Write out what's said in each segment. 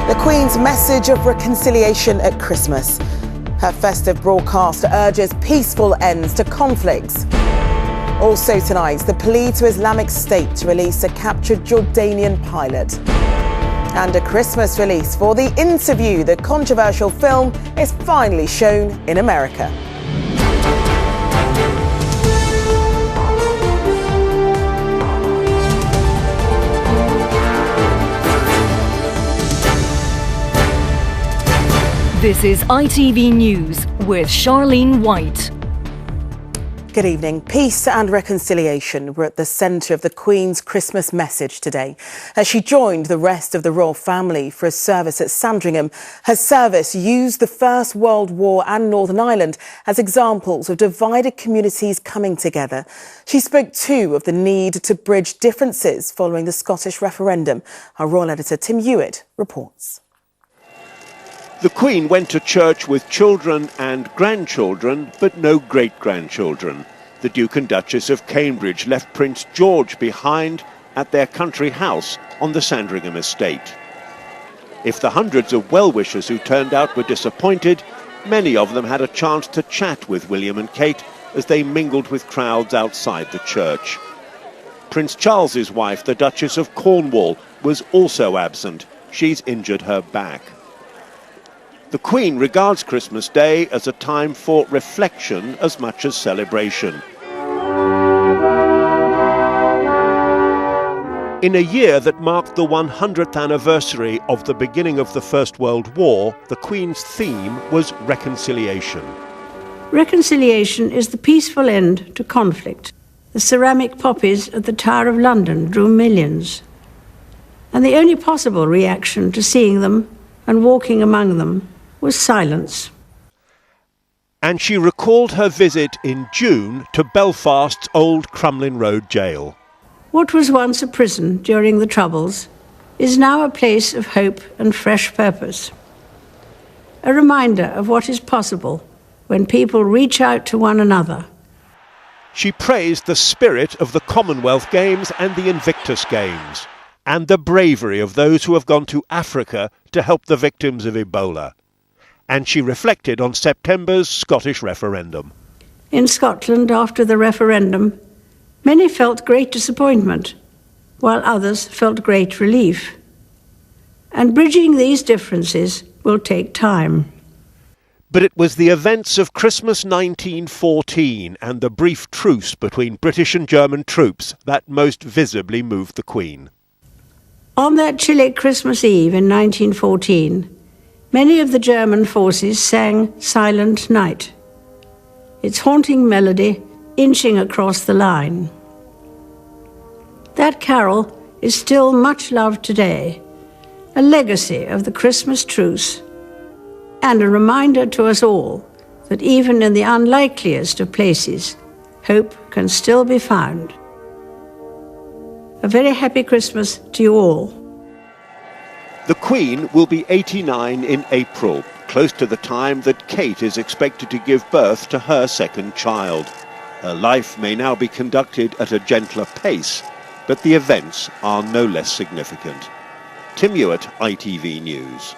The Queen's message of reconciliation at Christmas. Her festive broadcast urges peaceful ends to conflicts. Also tonight, the plea to Islamic State to release a captured Jordanian pilot. And a Christmas release for The Interview. The controversial film is finally shown in America. This is ITV News with Charlene White. Good evening. Peace and reconciliation were at the centre of the Queen's Christmas message today. As she joined the rest of the royal family for a service at Sandringham, her service used the First World War and Northern Ireland as examples of divided communities coming together. She spoke too of the need to bridge differences following the Scottish referendum. Our royal editor Tim Hewitt reports. The Queen went to church with children and grandchildren, but no great-grandchildren. The Duke and Duchess of Cambridge left Prince George behind at their country house on the Sandringham estate. If the hundreds of well-wishers who turned out were disappointed, many of them had a chance to chat with William and Kate as they mingled with crowds outside the church. Prince Charles's wife, the Duchess of Cornwall, was also absent. She's injured her back. The Queen regards Christmas Day as a time for reflection as much as celebration. In a year that marked the 100th anniversary of the beginning of the First World War, the Queen's theme was reconciliation. Reconciliation is the peaceful end to conflict. The ceramic poppies at the Tower of London drew millions. And the only possible reaction to seeing them and walking among them was silence. And she recalled her visit in June to Belfast's old Crumlin Road jail. What was once a prison during the Troubles is now a place of hope and fresh purpose. A reminder of what is possible when people reach out to one another. She praised the spirit of the Commonwealth Games and the Invictus Games, and the bravery of those who have gone to Africa to help the victims of Ebola. And she reflected on September's Scottish referendum. In Scotland, after the referendum, many felt great disappointment, while others felt great relief. And bridging these differences will take time. But it was the events of Christmas 1914 and the brief truce between British and German troops that most visibly moved the Queen. On that chilly Christmas Eve in 1914, many of the German forces sang Silent Night, its haunting melody inching across the line. That carol is still much loved today, a legacy of the Christmas truce, and a reminder to us all that even in the unlikeliest of places, hope can still be found. A very happy Christmas to you all. The Queen will be 89 in April, close to the time that Kate is expected to give birth to her second child. Her life may now be conducted at a gentler pace, but the events are no less significant. Tim Hewitt, ITV News.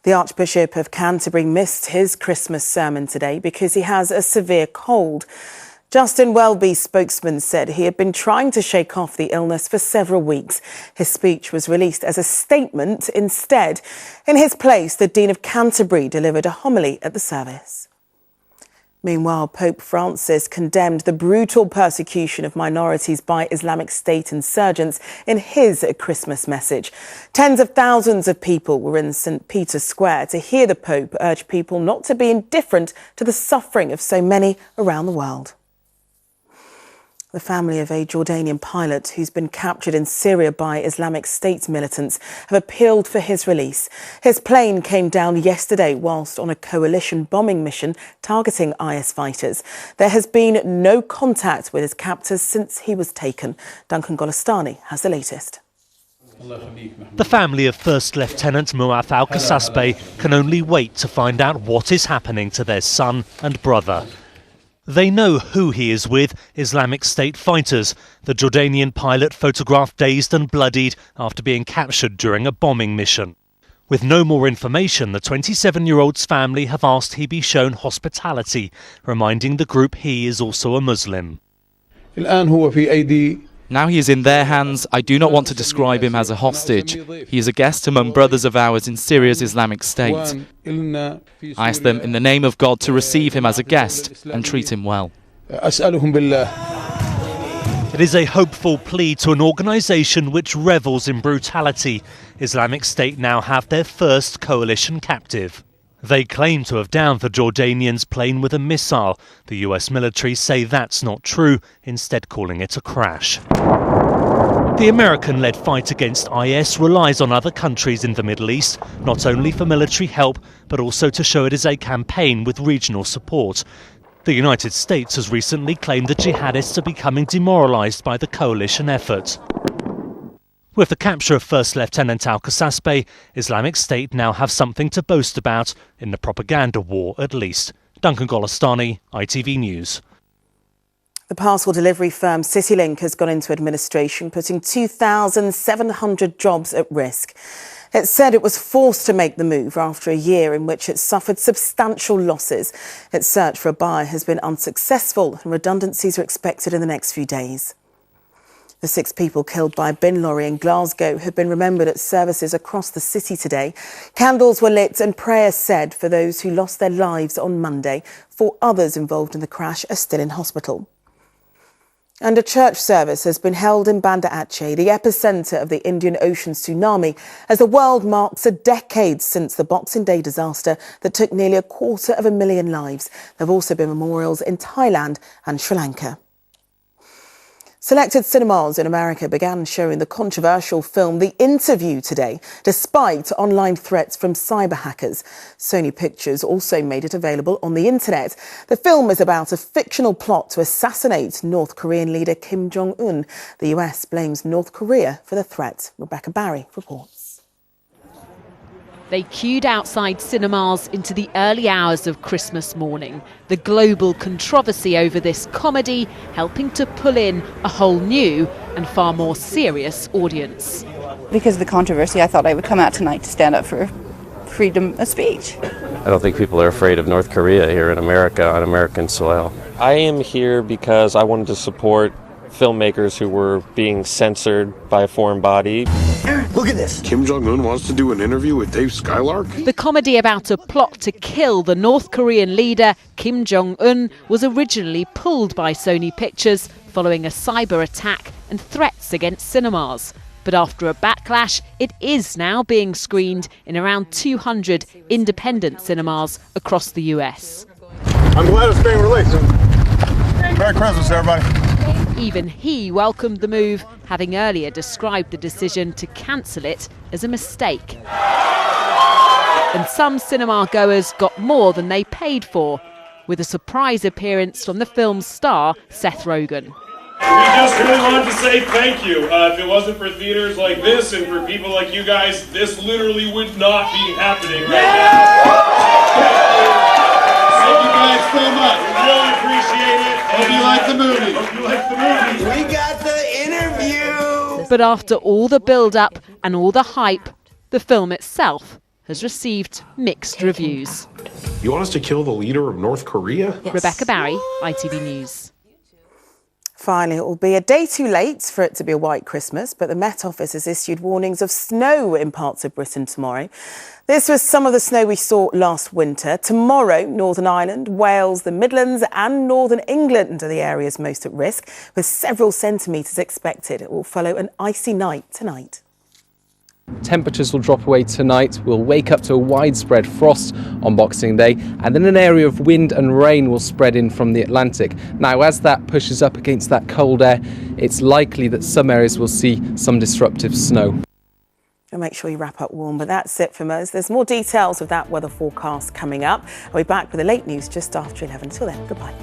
The Archbishop of Canterbury missed his Christmas sermon today because he has a severe cold. Justin Welby's spokesman said he had been trying to shake off the illness for several weeks. His speech was released as a statement instead. In his place, the Dean of Canterbury delivered a homily at the service. Meanwhile, Pope Francis condemned the brutal persecution of minorities by Islamic State insurgents in his Christmas message. Tens of thousands of people were in St. Peter's Square to hear the Pope urge people not to be indifferent to the suffering of so many around the world. The family of a Jordanian pilot who's been captured in Syria by Islamic State militants have appealed for his release. His plane came down yesterday whilst on a coalition bombing mission targeting IS fighters. There has been no contact with his captors since he was taken. Duncan Golestani has the latest. The family of First Lieutenant Muath Al-Kasasbeh can only wait to find out what is happening to their son and brother. They know who he is with, Islamic State fighters. The Jordanian pilot photographed dazed and bloodied after being captured during a bombing mission. With no more information, the 27-year-old's family have asked he be shown hospitality, reminding the group he is also a Muslim. Now he is in their hands. I do not want to describe him as a hostage. He is a guest among brothers of ours in Syria's Islamic State. I ask them in the name of God to receive him as a guest and treat him well. It is a hopeful plea to an organisation which revels in brutality. Islamic State now have their first coalition captive. They claim to have downed the Jordanians' plane with a missile. The US military say that's not true, instead calling it a crash. The American-led fight against IS relies on other countries in the Middle East, not only for military help, but also to show it is a campaign with regional support. The United States has recently claimed the jihadists are becoming demoralised by the coalition effort. With the capture of First Lieutenant al-Qasasbeh, Islamic State now have something to boast about, in the propaganda war at least. Duncan Golestani, ITV News. The parcel delivery firm Citylink has gone into administration, putting 2,700 jobs at risk. It said it was forced to make the move after a year in which it suffered substantial losses. Its search for a buyer has been unsuccessful and redundancies are expected in the next few days. The 6 people killed by a bin lorry in Glasgow have been remembered at services across the city today. Candles were lit and prayers said for those who lost their lives on Monday. 4 others involved in the crash are still in hospital. And a church service has been held in Banda Aceh, the epicentre of the Indian Ocean tsunami, as the world marks a decade since the Boxing Day disaster that took nearly 250,000 lives. There have also been memorials in Thailand and Sri Lanka. Selected cinemas in America began showing the controversial film The Interview today, despite online threats from cyber hackers. Sony Pictures also made it available on the internet. The film is about a fictional plot to assassinate North Korean leader Kim Jong-un. The US blames North Korea for the threat. Rebecca Barry reports. They queued outside cinemas into the early hours of Christmas morning. The global controversy over this comedy helping to pull in a whole new and far more serious audience. Because of the controversy, I thought I would come out tonight to stand up for freedom of speech. I don't think people are afraid of North Korea here in America, on American soil. I am here because I wanted to support filmmakers who were being censored by a foreign body. Look at this. Kim Jong-un wants to do an interview with Dave Skylark? The comedy about a plot to kill the North Korean leader, Kim Jong-un, was originally pulled by Sony Pictures following a cyber attack and threats against cinemas. But after a backlash, it is now being screened in around 200 independent cinemas across the US. I'm glad it's being released. Merry Christmas, everybody. Even he welcomed the move, having earlier described the decision to cancel it as a mistake. And some cinema goers got more than they paid for, with a surprise appearance from the film's star, Seth Rogen. We just really wanted to say thank you. If it wasn't for theaters like this and for people like you guys, this literally would not be happening right now. Thank you guys so much. We really appreciate it. Hope you like the movie. Hope you like the movie. We got the interview. But after all the build-up and all the hype, the film itself has received mixed reviews. You want us to kill the leader of North Korea? Yes. Rebecca Barry, ITV News. Finally, it will be a day too late for it to be a white Christmas, but the Met Office has issued warnings of snow in parts of Britain tomorrow. This was some of the snow we saw last winter. Tomorrow, Northern Ireland, Wales, the Midlands and Northern England are the areas most at risk, with several centimetres expected. It will follow an icy night tonight. Temperatures will drop away tonight. We'll wake up to a widespread frost on Boxing Day, and then an area of wind and rain will spread in from the Atlantic. Now, as that pushes up against that cold air, it's likely that some areas will see some disruptive snow. And make sure you wrap up warm, but that's it from us. There's more details of that weather forecast coming up. I'll be back with the late news just after 11. Until then, goodbye.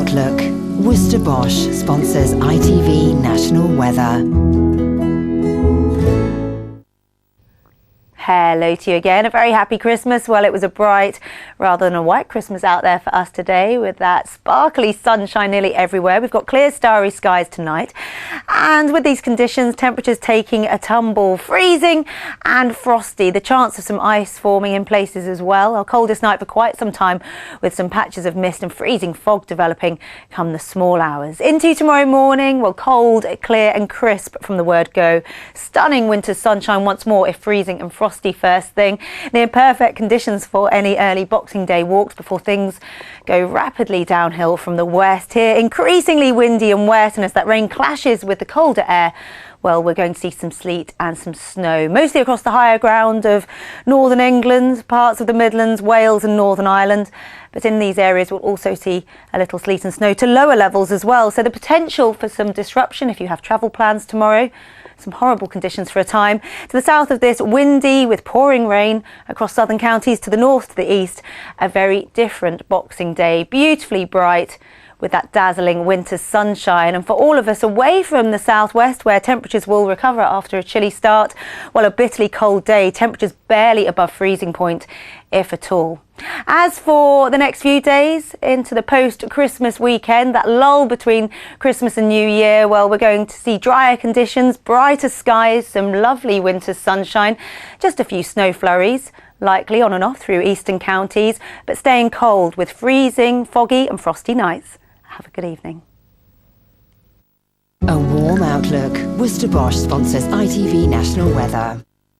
outlook. Worcester Bosch sponsors ITV National Weather. Hello to you again. A very happy Christmas. Well, it was a bright rather than a white Christmas out there for us today, with that sparkly sunshine nearly everywhere. We've got clear starry skies tonight, and with these conditions, temperatures taking a tumble, freezing and frosty. The chance of some ice forming in places as well. Our coldest night for quite some time, with some patches of mist and freezing fog developing come the small hours. Into tomorrow morning, well, cold, clear and crisp from the word go. Stunning winter sunshine once more, if freezing and frosty first thing. Near perfect conditions for any early Boxing Day walks before things go rapidly downhill from the west. Here, increasingly windy and wet, and as that rain clashes with the colder air, well, we're going to see some sleet and some snow, mostly across the higher ground of northern England, parts of the Midlands, Wales and Northern Ireland. But in these areas, we'll also see a little sleet and snow to lower levels as well. So the potential for some disruption if you have travel plans tomorrow. Some horrible conditions for a time. To the south of this, windy with pouring rain across southern counties. To the north, to the east, a very different Boxing Day. Beautifully bright with that dazzling winter sunshine. And for all of us away from the southwest, where temperatures will recover after a chilly start, well, a bitterly cold day. Temperatures barely above freezing point, if at all. As for the next few days into the post-Christmas weekend, that lull between Christmas and New Year, well, we're going to see drier conditions, brighter skies, some lovely winter sunshine, just a few snow flurries likely on and off through eastern counties, but staying cold with freezing, foggy and frosty nights. Have a good evening. A warm outlook. Worcester Bosch sponsors ITV National Weather.